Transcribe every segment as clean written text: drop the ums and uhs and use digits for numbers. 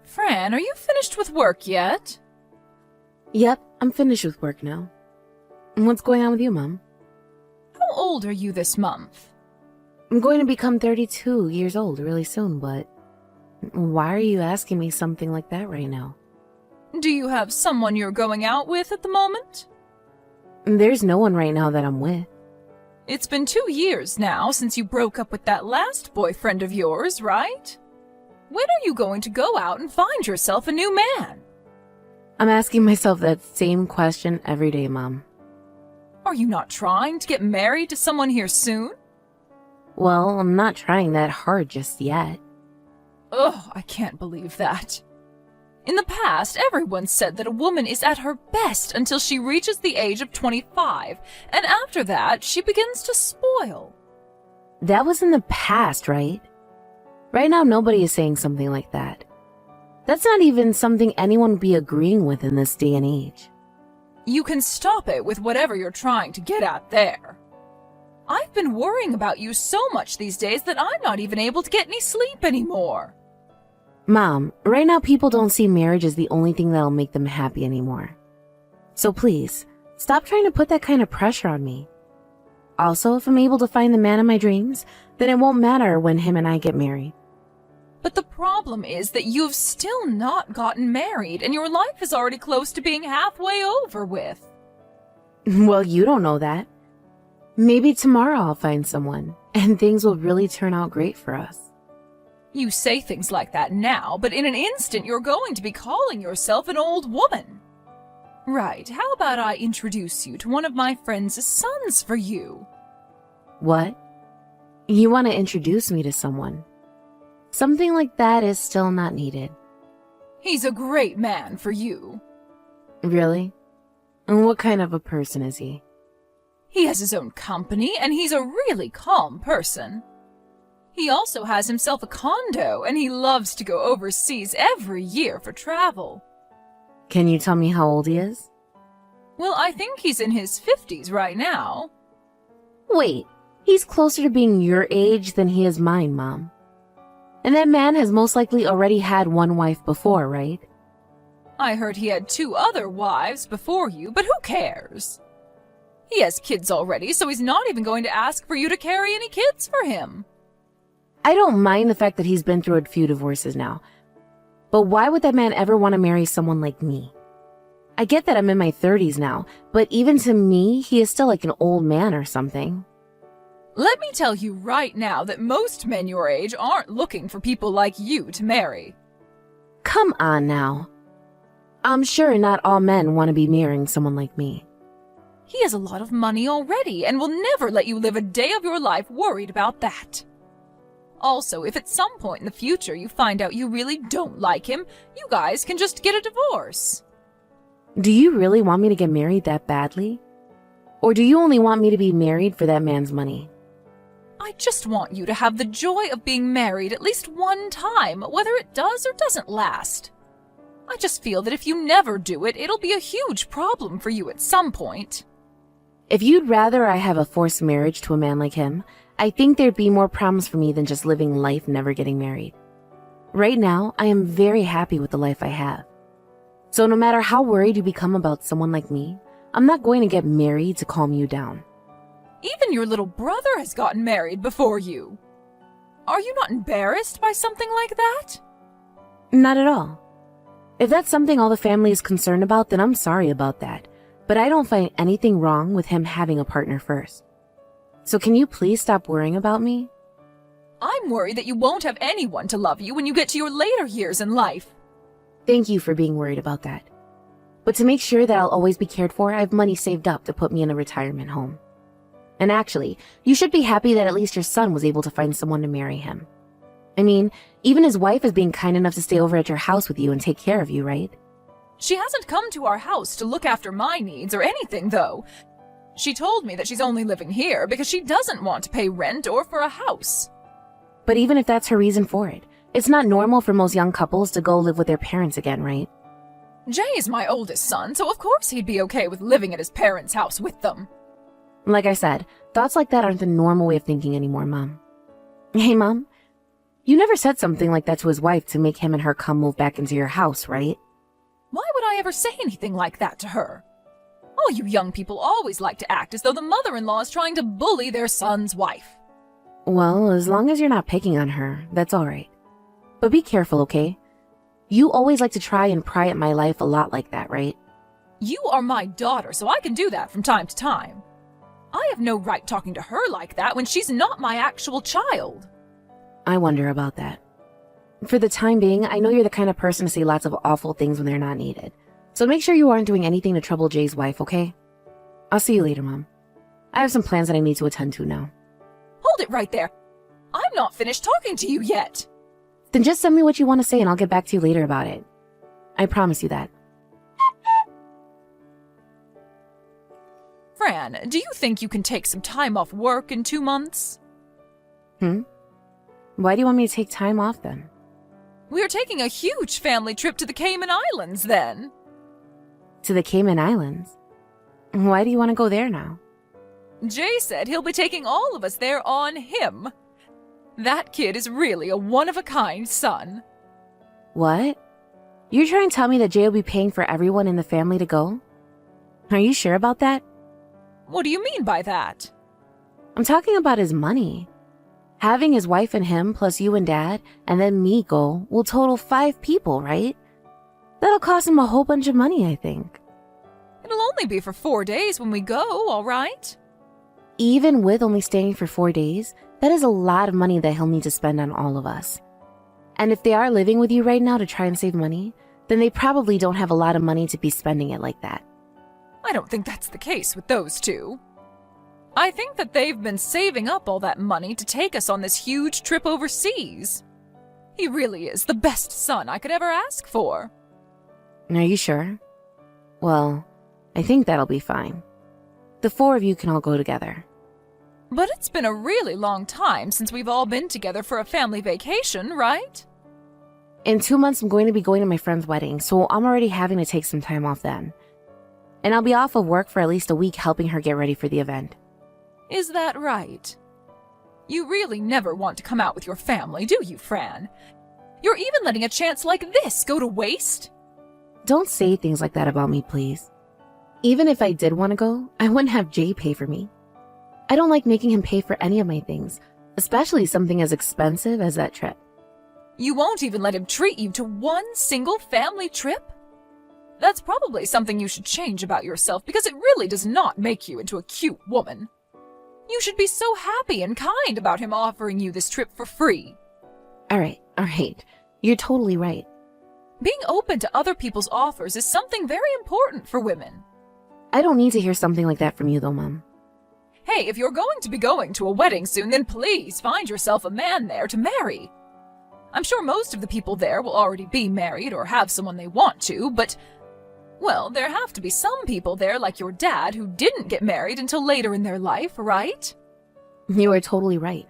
Fran, are you finished with work yet? Yep, I'm finished with work now. What's going on with you, Mom? How old are you this month? I'm going to become 32 years old really soon, but why are you asking me something like that right now? Do you have someone you're going out with at the moment? There's no one right now that I'm with. It's been 2 years now since you broke up with that last boyfriend of yours, right? When are you going to go out and find yourself a new man? I'm asking myself that same question every day, Mom. Are you not trying to get married to someone here soon? Well, I'm not trying that hard just yet. Ugh, I can't believe that. In the past, everyone said that a woman is at her best until she reaches the age of 25, and after that, she begins to spoil. That was in the past, right? Right now, nobody is saying something like that. That's not even something anyone would be agreeing with in this day and age. You can stop it with whatever you're trying to get at there. I've been worrying about you so much these days that I'm not even able to get any sleep anymore. Mom, right now people don't see marriage as the only thing that'll make them happy anymore. So please, stop trying to put that kind of pressure on me. Also, if I'm able to find the man of my dreams, then it won't matter when him and I get married. But the problem is that you've still not gotten married, and your life is already close to being halfway over with. Well, you don't know that. Maybe tomorrow I'll find someone, and things will really turn out great for us. You say things like that now, but in an instant you're going to be calling yourself an old woman. Right, how about I introduce you to one of my friend's sons for you? What? You want to introduce me to someone? Something like that is still not needed. He's a great man for you. Really? And what kind of a person is he? He has his own company, and he's a really calm person. He also has himself a condo, and he loves to go overseas every year for travel. Can you tell me how old he is? Well, I think he's in his 50s right now. Wait, he's closer to being your age than he is mine, Mom. And that man has most likely already had one wife before, right? I heard he had 2 other wives before you, but who cares? He has kids already, so he's not even going to ask for you to carry any kids for him. I don't mind the fact that he's been through a few divorces now. But why would that man ever want to marry someone like me? I get that I'm in my 30s now, but even to me, he is still like an old man or something. Let me tell you right now that most men your age aren't looking for people like you to marry. Come on now. I'm sure not all men want to be marrying someone like me. He has a lot of money already and will never let you live a day of your life worried about that. Also, if at some point in the future you find out you really don't like him, you guys can just get a divorce. Do you really want me to get married that badly? Or do you only want me to be married for that man's money? I just want you to have the joy of being married at least one time, whether it does or doesn't last. I just feel that if you never do it, it'll be a huge problem for you at some point. If you'd rather I have a forced marriage to a man like him, I think there'd be more problems for me than just living life never getting married. Right now, I am very happy with the life I have. So no matter how worried you become about someone like me, I'm not going to get married to calm you down. Even your little brother has gotten married before you. Are you not embarrassed by something like that? Not at all. If that's something all the family is concerned about, then I'm sorry about that. But I don't find anything wrong with him having a partner first. So can you please stop worrying about me? I'm worried that you won't have anyone to love you when you get to your later years in life. Thank you for being worried about that. But to make sure that I'll always be cared for, I have money saved up to put me in a retirement home. And actually, you should be happy that at least your son was able to find someone to marry him. I mean, even his wife is being kind enough to stay over at your house with you and take care of you, right? She hasn't come to our house to look after my needs or anything, though. She told me that she's only living here because she doesn't want to pay rent or for a house. But even if that's her reason for it, it's not normal for most young couples to go live with their parents again, right? Jay is my oldest son, so of course he'd be okay with living at his parents' house with them. Like I said, thoughts like that aren't the normal way of thinking anymore, Mom. Hey, Mom, You never said something like that to his wife to make him and her come move back into your house, right? Why would I ever say anything like that to her? All you young people always like to act as though the mother-in-law is trying to bully their son's wife. Well, as long as you're not picking on her, that's all right. But be careful, okay? You always like to try and pry at my life a lot like that, right? You are my daughter, so I can do that from time to time. I have no right talking to her like that when she's not my actual child. I wonder about that. For the time being, I know you're the kind of person to say lots of awful things when they're not needed. So make sure you aren't doing anything to trouble Jay's wife, okay? I'll see you later, Mom. I have some plans that I need to attend to now. Hold it right there. I'm not finished talking to you yet. Then just send me what you want to say and I'll get back to you later about it. I promise you that. Fran, do you think you can take some time off work in 2 months? Why do you want me to take time off then? We're taking a huge family trip to the Cayman Islands then. To the Cayman Islands? Why do you want to go there now? Jay said he'll be taking all of us there on him. That kid is really a one-of-a-kind son. What? You're trying to tell me that Jay will be paying for everyone in the family to go? Are you sure about that? What do you mean by that? I'm talking about his money. Having his wife and him plus you and Dad and then me go will total 5 people, right? That'll cost him a whole bunch of money, I think. It'll only be for 4 days when we go, all right? Even with only staying for 4 days, that is a lot of money that he'll need to spend on all of us. And if they are living with you right now to try and save money, then they probably don't have a lot of money to be spending it like that. I don't think that's the case with those two. I think that they've been saving up all that money to take us on this huge trip overseas. He really is the best son I could ever ask for. Are you sure? Well, I think that'll be fine. The 4 of you can all go together. But it's been a really long time since we've all been together for a family vacation, right? In 2 months, I'm going to be going to my friend's wedding, so I'm already having to take some time off then. And I'll be off of work for at least a week helping her get ready for the event. Is that right? You really never want to come out with your family, do you, Fran? You're even letting a chance like this go to waste? Don't say things like that about me, please. Even if I did want to go, I wouldn't have Jay pay for me. I don't like making him pay for any of my things, especially something as expensive as that trip. You won't even let him treat you to one single family trip? That's probably something you should change about yourself because it really does not make you into a cute woman. You should be so happy and kind about him offering you this trip for free. All right. You're totally right. Being open to other people's offers is something very important for women. I don't need to hear something like that from you though, Mom. Hey, if you're going to be going to a wedding soon, then please find yourself a man there to marry. I'm sure most of the people there will already be married or have someone they want to, but, well, there have to be some people there like your dad who didn't get married until later in their life, right? You are totally right.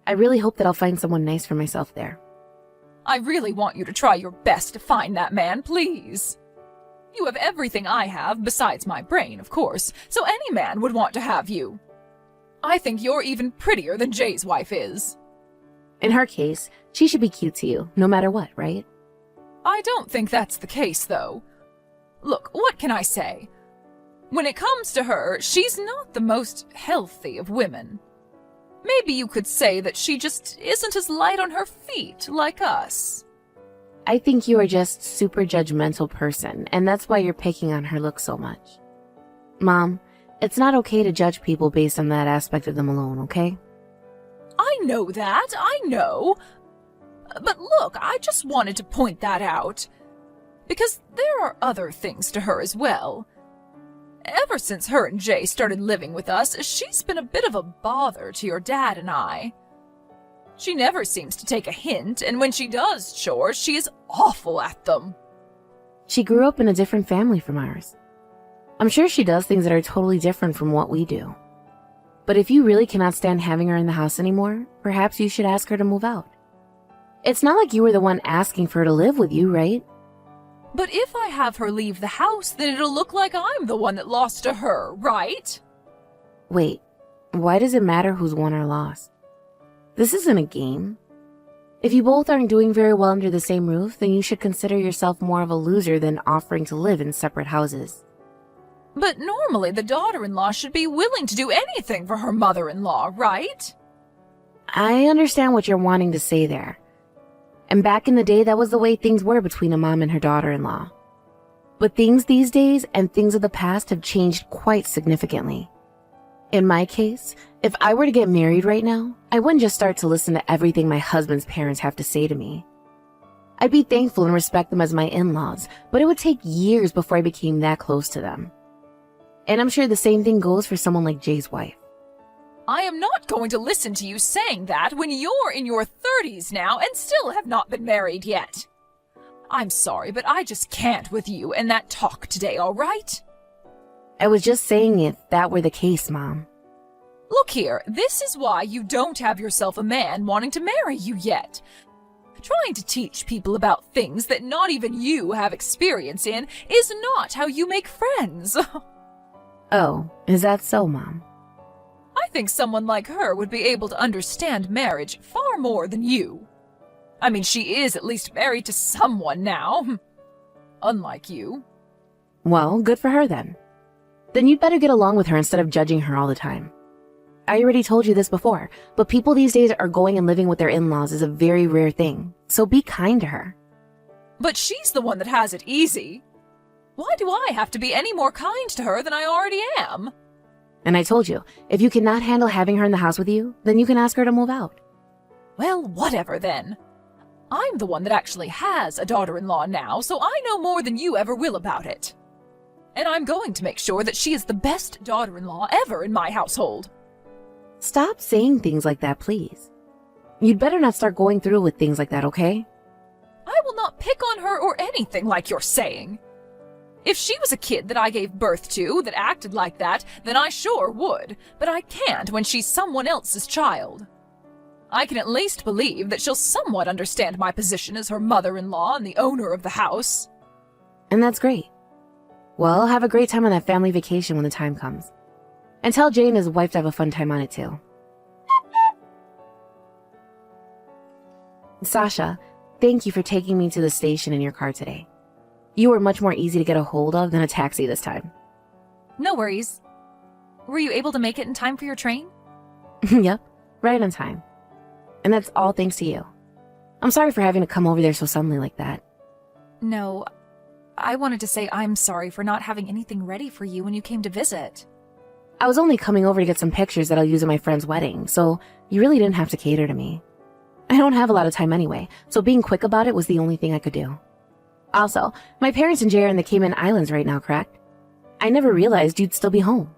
I really hope that I'll find someone nice for myself there. I really want you to try your best to find that man, please. You have everything I have, besides my brain, of course, so any man would want to have you. I think you're even prettier than Jay's wife is. In her case, she should be cute to you, no matter what, right? I don't think that's the case, though. Look, what can I say? When it comes to her, she's not the most healthy of women. Maybe you could say that she just isn't as light on her feet like us. I think you are just super judgmental person, and that's why you're picking on her looks so much. Mom, it's not okay to judge people based on that aspect of them alone, okay? I know that, I know. But look, I just wanted to point that out. Because there are other things to her as well. Ever since her and Jay started living with us, she's been a bit of a bother to your dad and I. She never seems to take a hint, and when she does chores, she is awful at them. She grew up in a different family from ours. I'm sure she does things that are totally different from what we do. But if you really cannot stand having her in the house anymore, perhaps you should ask her to move out. It's not like you were the one asking for her to live with you, right? But if I have her leave the house, then it'll look like I'm the one that lost to her, right? Wait, why does it matter who's won or lost? This isn't a game. If you both aren't doing very well under the same roof, then you should consider yourself more of a loser than offering to live in separate houses. But normally the daughter-in-law should be willing to do anything for her mother-in-law, right? I understand what you're wanting to say there. And back in the day, that was the way things were between a mom and her daughter-in-law. But things these days and things of the past have changed quite significantly. In my case, if I were to get married right now, I wouldn't just start to listen to everything my husband's parents have to say to me. I'd be thankful and respect them as my in-laws, but it would take years before I became that close to them. And I'm sure the same thing goes for someone like Jay's wife. I am not going to listen to you saying that when you're in your 30s now and still have not been married yet. I'm sorry, but I just can't with you and that talk today, all right? I was just saying if that were the case, Mom. Look here, this is why you don't have yourself a man wanting to marry you yet. Trying to teach people about things that not even you have experience in is not how you make friends. Oh, is that so, Mom? I think someone like her would be able to understand marriage far more than you. I mean, she is at least married to someone now. Unlike you. Well, good for her then. Then you'd better get along with her instead of judging her all the time. I already told you this before, but people these days are going and living with their in-laws is a very rare thing, so be kind to her. But she's the one that has it easy. Why do I have to be any more kind to her than I already am? And I told you, if you cannot handle having her in the house with you, then you can ask her to move out. Well, whatever then. I'm the one that actually has a daughter-in-law now, so I know more than you ever will about it. And I'm going to make sure that she is the best daughter-in-law ever in my household. Stop saying things like that, please. You'd better not start going through with things like that, okay? I will not pick on her or anything like you're saying. If she was a kid that I gave birth to that acted like that, then I sure would, but I can't when she's someone else's child. I can at least believe that she'll somewhat understand my position as her mother-in-law and the owner of the house. And that's great. Well, have a great time on that family vacation when the time comes. And tell Jay and his wife to have a fun time on it too. Sasha, thank you for taking me to the station in your car today. You were much more easy to get a hold of than a taxi this time. No worries. Were you able to make it in time for your train? Yep, right on time. And that's all thanks to you. I'm sorry for having to come over there so suddenly like that. No, I wanted to say I'm sorry for not having anything ready for you when you came to visit. I was only coming over to get some pictures that I'll use at my friend's wedding, so you really didn't have to cater to me. I don't have a lot of time anyway, so being quick about it was the only thing I could do. Also, my parents and Jay are in the Cayman Islands right now, correct? I never realized you'd still be home.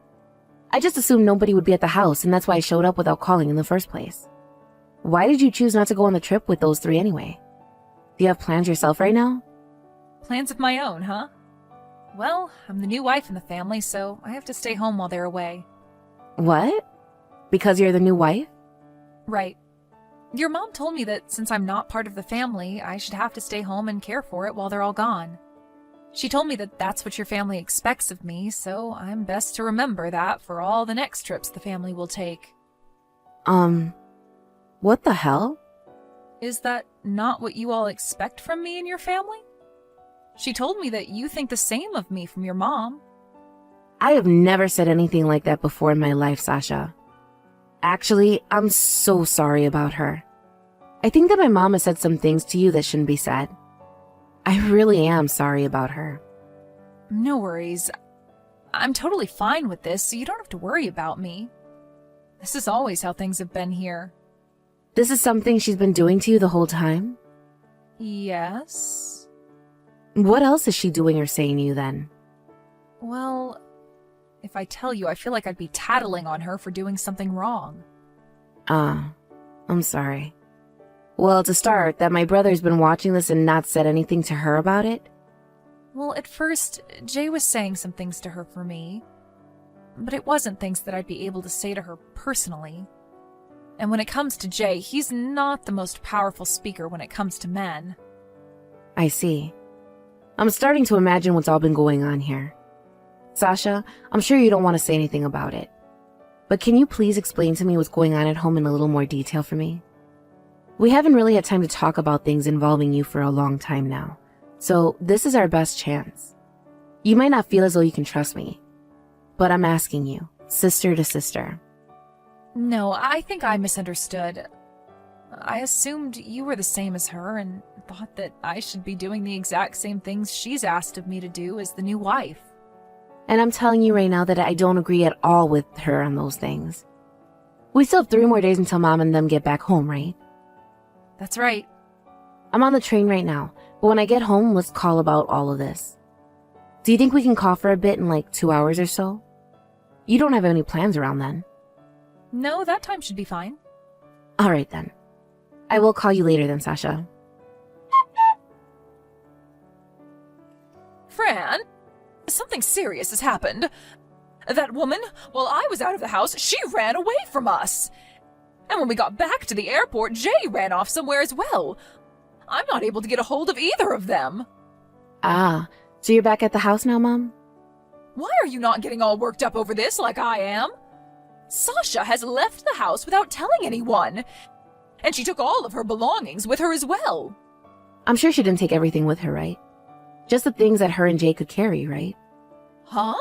I just assumed nobody would be at the house, and that's why I showed up without calling in the first place. Why did you choose not to go on the trip with those three anyway? Do you have plans yourself right now? Plans of my own, huh? Well, I'm the new wife in the family, so I have to stay home while they're away. What? Because you're the new wife? Right. Your mom told me that since I'm not part of the family, I should have to stay home and care for it while they're all gone. She told me that that's what your family expects of me, so I'm best to remember that for all the next trips the family will take. What the hell? Is that not what you all expect from me and your family? She told me that you think the same of me from your mom. I have never said anything like that before in my life, Sasha. Actually, I'm so sorry about her. I think that my mom has said some things to you that shouldn't be said. I really am sorry about her. No worries. I'm totally fine with this, so you don't have to worry about me. This is always how things have been here. This is something she's been doing to you the whole time? Yes. What else is she doing or saying to you then? Well, if I tell you, I feel like I'd be tattling on her for doing something wrong. I'm sorry. Well, to start, that my brother's been watching this and not said anything to her about it? Well, at first, Jay was saying some things to her for me, but it wasn't things that I'd be able to say to her personally. And when it comes to Jay, he's not the most powerful speaker when it comes to men. I see. I'm starting to imagine what's all been going on here. Sasha, I'm sure you don't want to say anything about it. But can you please explain to me what's going on at home in a little more detail for me? We haven't really had time to talk about things involving you for a long time now, so this is our best chance. You might not feel as though you can trust me, but I'm asking you, sister to sister. No, I think I misunderstood. I assumed you were the same as her and thought that I should be doing the exact same things she's asked of me to do as the new wife. And I'm telling you right now that I don't agree at all with her on those things. We still have 3 more days until Mom and them get back home, right? That's right. I'm on the train right now, but when I get home, let's call about all of this. Do you think we can call for a bit in like 2 hours or so? You don't have any plans around then. No, that time should be fine. All right then. I will call you later then, Sasha. Fran, something serious has happened. That woman, while I was out of the house, she ran away from us. And when we got back to the airport, Jay ran off somewhere as well. I'm not able to get a hold of either of them. Ah, so you're back at the house now, Mom? Why are you not getting all worked up over this like I am? Sasha has left the house without telling anyone. And she took all of her belongings with her as well. I'm sure she didn't take everything with her, right? Just the things that her and Jay could carry, right? Huh?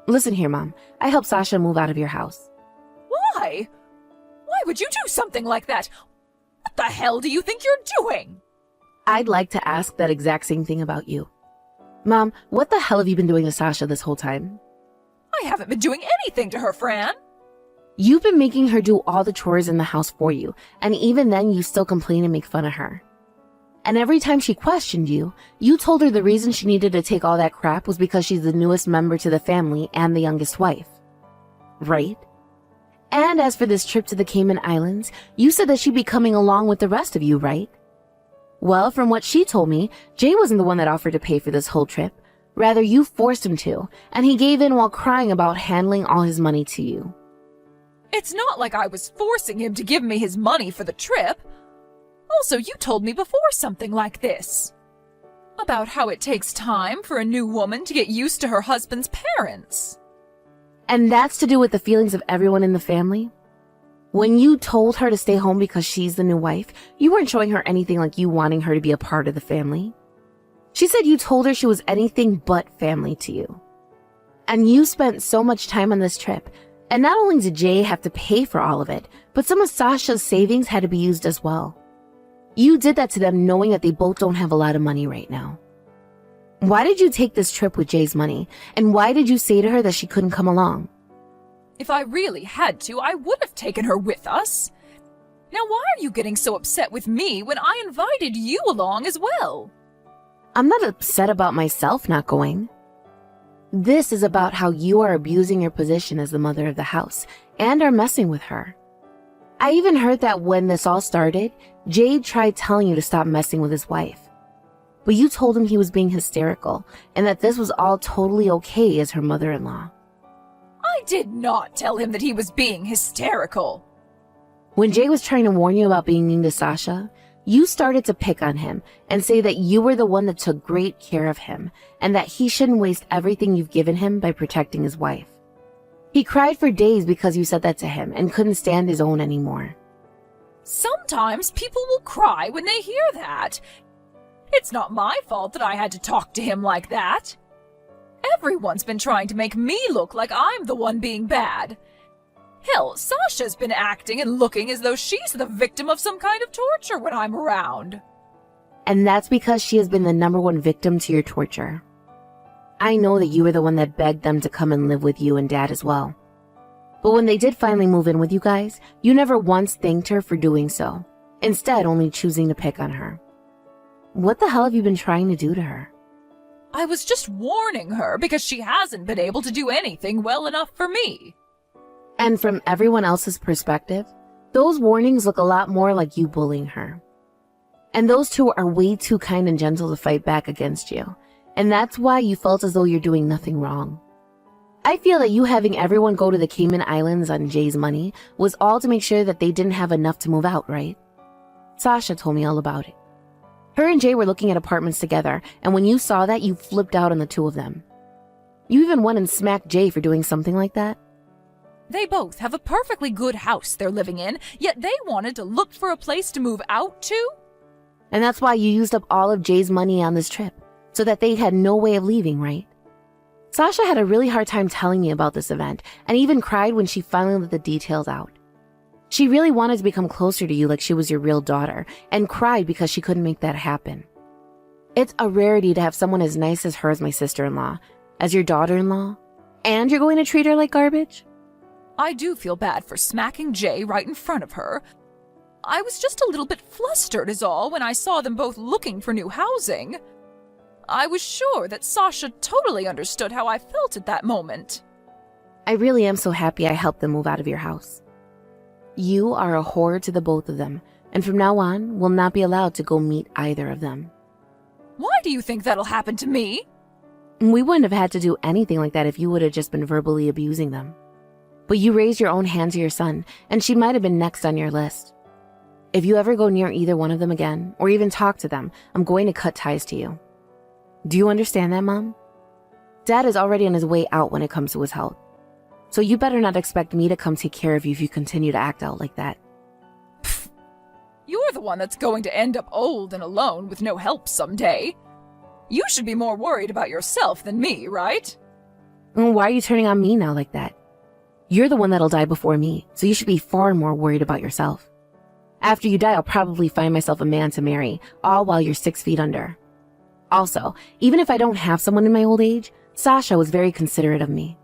Listen here, Mom. I helped Sasha move out of your house. Why? Why would you do something like that? What the hell do you think you're doing? I'd like to ask that exact same thing about you. Mom, what the hell have you been doing to Sasha this whole time? I haven't been doing anything to her, Fran. You've been making her do all the chores in the house for you, and even then you still complain and make fun of her. And every time she questioned you, you told her the reason she needed to take all that crap was because she's the newest member to the family and the youngest wife. Right? And as for this trip to the Cayman Islands, you said that she'd be coming along with the rest of you, right? Well, from what she told me, Jay wasn't the one that offered to pay for this whole trip. Rather, you forced him to, and he gave in while crying about handling all his money to you. It's not like I was forcing him to give me his money for the trip. Also, you told me before something like this. About how it takes time for a new woman to get used to her husband's parents. And that's to do with the feelings of everyone in the family? When you told her to stay home because she's the new wife, you weren't showing her anything like you wanting her to be a part of the family. She said you told her she was anything but family to you. And you spent so much time on this trip, and not only did Jay have to pay for all of it, but some of Sasha's savings had to be used as well. You did that to them knowing that they both don't have a lot of money right now. Why did you take this trip with Jay's money, and why did you say to her that she couldn't come along? If I really had to, I would have taken her with us. Now why are you getting so upset with me when I invited you along as well? I'm not upset about myself not going. This is about how you are abusing your position as the mother of the house and are messing with her. I even heard that when this all started, Jade tried telling you to stop messing with his wife. But you told him he was being hysterical and that this was all totally okay as her mother-in-law. I did not tell him that he was being hysterical. When Jay was trying to warn you about being mean to Sasha, you started to pick on him and say that you were the one that took great care of him and that he shouldn't waste everything you've given him by protecting his wife. He cried for days because you said that to him and couldn't stand his own anymore. Sometimes people will cry when they hear that. It's not my fault that I had to talk to him like that. Everyone's been trying to make me look like I'm the one being bad. Hell, Sasha's been acting and looking as though she's the victim of some kind of torture when I'm around. And that's because she has been the #1 victim to your torture. I know that you were the one that begged them to come and live with you and Dad as well. But when they did finally move in with you guys, you never once thanked her for doing so, instead only choosing to pick on her. What the hell have you been trying to do to her? I was just warning her because she hasn't been able to do anything well enough for me. And from everyone else's perspective, those warnings look a lot more like you bullying her. And those two are way too kind and gentle to fight back against you. And that's why you felt as though you're doing nothing wrong. I feel that you having everyone go to the Cayman Islands on Jay's money was all to make sure that they didn't have enough to move out, right? Sasha told me all about it. Her and Jay were looking at apartments together, and when you saw that, you flipped out on the two of them. You even went and smacked Jay for doing something like that. They both have a perfectly good house they're living in, yet they wanted to look for a place to move out to? And that's why you used up all of Jay's money on this trip, so that they had no way of leaving, right? Sasha had a really hard time telling me about this event, and even cried when she finally let the details out. She really wanted to become closer to you like she was your real daughter, and cried because she couldn't make that happen. It's a rarity to have someone as nice as her as my sister-in-law, as your daughter-in-law, and you're going to treat her like garbage? I do feel bad for smacking Jay right in front of her. I was just a little bit flustered is all when I saw them both looking for new housing. I was sure that Sasha totally understood how I felt at that moment. I really am so happy I helped them move out of your house. You are a horror to the both of them, and from now on, will not be allowed to go meet either of them. Why do you think that'll happen to me? We wouldn't have had to do anything like that if you would have just been verbally abusing them. But you raised your own hand to your son, and she might have been next on your list. If you ever go near either one of them again, or even talk to them, I'm going to cut ties to you. Do you understand that, Mom? Dad is already on his way out when it comes to his health. So you better not expect me to come take care of you if you continue to act out like that. Pfft. You're the one that's going to end up old and alone with no help someday. You should be more worried about yourself than me, right? Why are you turning on me now like that? You're the one that'll die before me, so you should be far more worried about yourself. After you die, I'll probably find myself a man to marry, all while you're 6 feet under. Also, even if I don't have someone in my old age, Sasha was very considerate of me.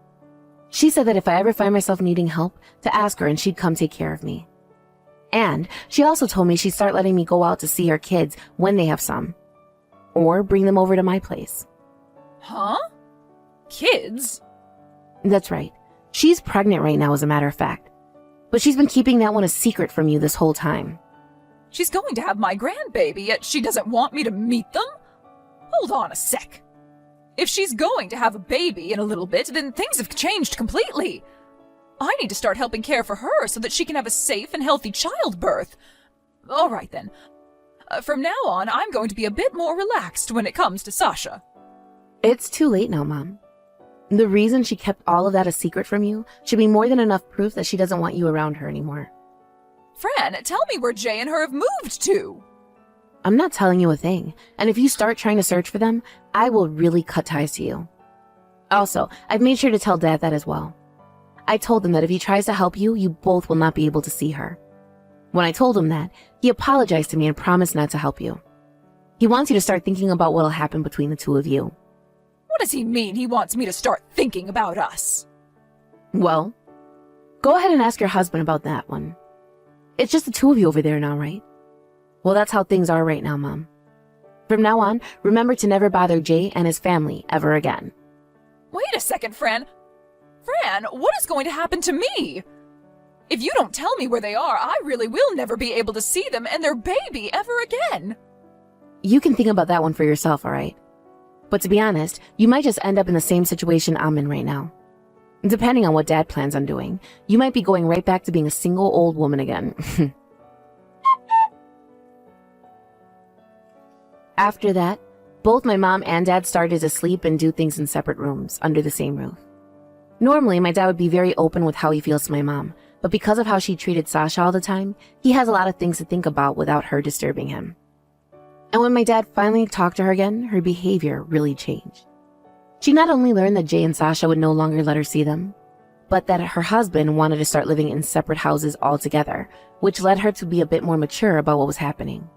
She said that if I ever find myself needing help, to ask her and she'd come take care of me. And she also told me she'd start letting me go out to see her kids when they have some. Or bring them over to my place. Huh? Kids? That's right. She's pregnant right now, as a matter of fact. But she's been keeping that one a secret from you this whole time. She's going to have my grandbaby, yet she doesn't want me to meet them? Hold on a sec. If she's going to have a baby in a little bit, then things have changed completely. I need to start helping care for her so that she can have a safe and healthy childbirth. All right then. From now on, I'm going to be a bit more relaxed when it comes to Sasha. It's too late now, Mom. The reason she kept all of that a secret from you should be more than enough proof that she doesn't want you around her anymore. Fran, tell me where Jay and her have moved to. I'm not telling you a thing, and if you start trying to search for them, I will really cut ties to you. Also, I've made sure to tell Dad that as well. I told him that if he tries to help you, you both will not be able to see her. When I told him that, he apologized to me and promised not to help you. He wants you to start thinking about what'll happen between the two of you. What does he mean he wants me to start thinking about us? Well, go ahead and ask your husband about that one. It's just the two of you over there now, right? Well, that's how things are right now, Mom. From now on, remember to never bother Jay and his family ever again. Wait a second, Fran. Fran, what is going to happen to me? If you don't tell me where they are, I really will never be able to see them and their baby ever again. You can think about that one for yourself, all right? But to be honest, you might just end up in the same situation I'm in right now. Depending on what Dad plans on doing, you might be going right back to being a single old woman again. After that, both my mom and Dad started to sleep and do things in separate rooms under the same roof. Normally, my dad would be very open with how he feels to my mom, but because of how she treated Sasha all the time, he has a lot of things to think about without her disturbing him. And when my dad finally talked to her again, her behavior really changed. She not only learned that Jay and Sasha would no longer let her see them, but that her husband wanted to start living in separate houses altogether, which led her to be a bit more mature about what was happening.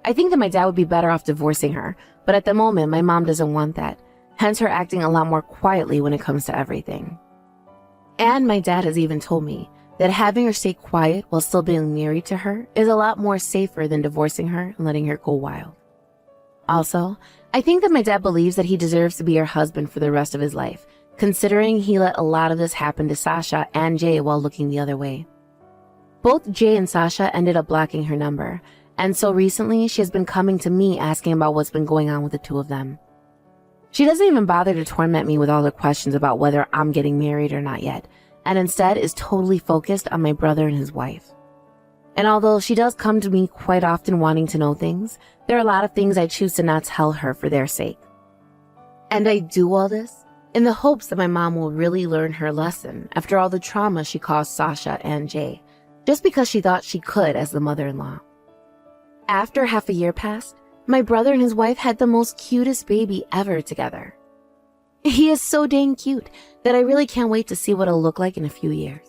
I think that my dad would be better off divorcing her, but at the moment, my mom doesn't want that, hence her acting a lot more quietly when it comes to everything. And my dad has even told me that having her stay quiet while still being married to her is a lot more safer than divorcing her and letting her go wild. Also, I think that my dad believes that he deserves to be her husband for the rest of his life, considering he let a lot of this happen to Sasha and Jay while looking the other way. Both Jay and Sasha ended up blocking her number, and so recently she has been coming to me asking about what's been going on with the two of them. She doesn't even bother to torment me with all the questions about whether I'm getting married or not yet, and instead is totally focused on my brother and his wife. And although she does come to me quite often wanting to know things, there are a lot of things I choose to not tell her for their sake. And I do all this in the hopes that my mom will really learn her lesson after all the trauma she caused Sasha and Jay, just because she thought she could as the mother-in-law. After half a year passed, my brother and his wife had the most cutest baby ever together. He is so dang cute that I really can't wait to see what it'll look like in a few years.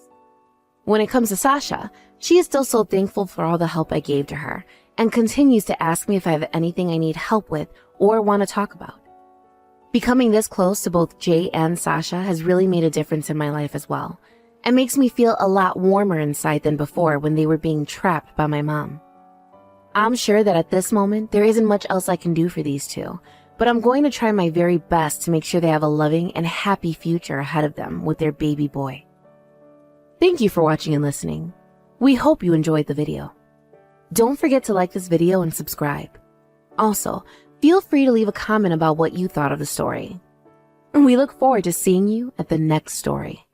When it comes to Sasha, she is still so thankful for all the help I gave to her and continues to ask me if I have anything I need help with or want to talk about. Becoming this close to both Jay and Sasha has really made a difference in my life as well, and makes me feel a lot warmer inside than before when they were being trapped by my mom. I'm sure that at this moment, there isn't much else I can do for these two, but I'm going to try my very best to make sure they have a loving and happy future ahead of them with their baby boy. Thank you for watching and listening. We hope you enjoyed the video. Don't forget to like this video and subscribe. Also, feel free to leave a comment about what you thought of the story. We look forward to seeing you at the next story.